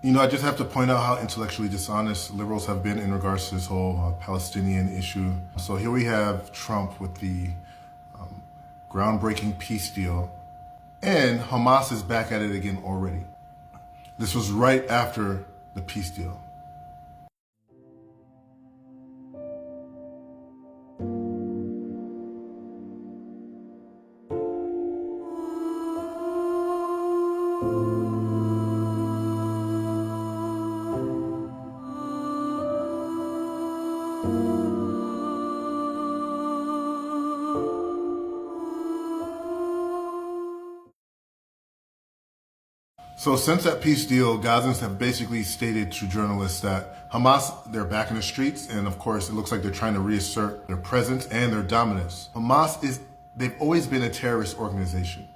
I just have to point out how intellectually dishonest liberals have been in regards to this whole Palestinian issue. So here we have Trump with the groundbreaking peace deal, and Hamas is back at it again already. This was right after the peace deal. So since that peace deal, Gazans have basically stated to journalists that Hamas, they're back in the streets, and of course it looks like they're trying to reassert their presence and their dominance. Hamas they've always been a terrorist organization.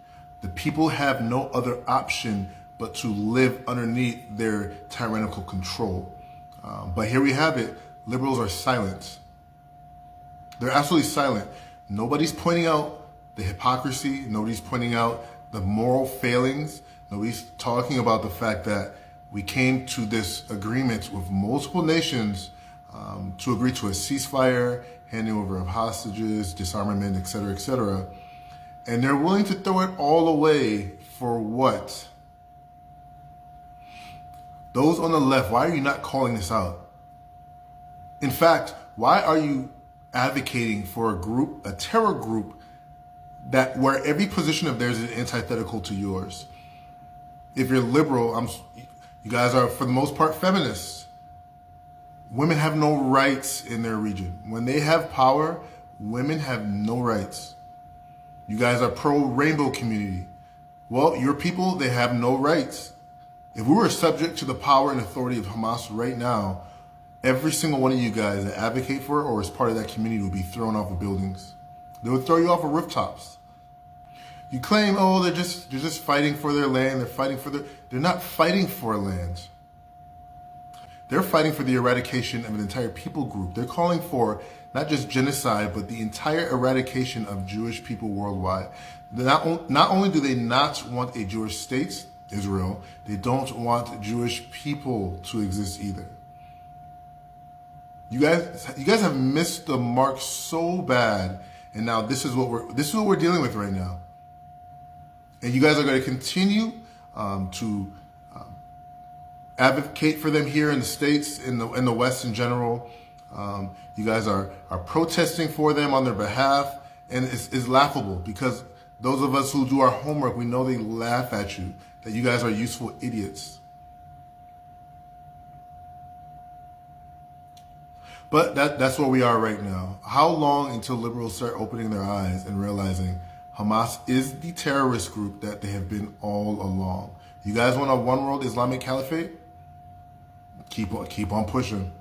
The people have no other option but to live underneath their tyrannical control. But here we have it, liberals are silent. They're absolutely silent. Nobody's pointing out the hypocrisy, nobody's pointing out the moral failings. Nobody's talking about the fact that we came to this agreement with multiple nations to agree to a ceasefire, handing over of hostages, disarmament, etc., etc. And they're willing to throw it all away for what? Those on the left, why are you not calling this out? In fact, why are you advocating for a terror group, where every position of theirs is antithetical to yours? If you're liberal, you guys are, for the most part, feminists. Women have no rights in their region. When they have power, women have no rights. You guys are pro-rainbow community. Well, your people, they have no rights. If we were subject to the power and authority of Hamas right now, every single one of you guys that advocate for it or is part of that community would be thrown off of buildings. They would throw you off of rooftops. You claim, oh, they're just fighting for their land. They're not fighting for land. They're fighting for the eradication of an entire people group. They're calling for not just genocide, but the entire eradication of Jewish people worldwide. Not only do they not want a Jewish state, Israel, they don't want Jewish people to exist either. You guys have missed the mark so bad, and now this is what we're dealing with right now. And you guys are going to continue to advocate for them here in the States, in the West in general. You guys are protesting for them on their behalf, and it's laughable because those of us who do our homework, we know they laugh at you, that you guys are useful idiots. But that's where we are right now. How long until liberals start opening their eyes and realizing Hamas is the terrorist group that they have been all along? You guys want a one world Islamic caliphate? Keep on pushing.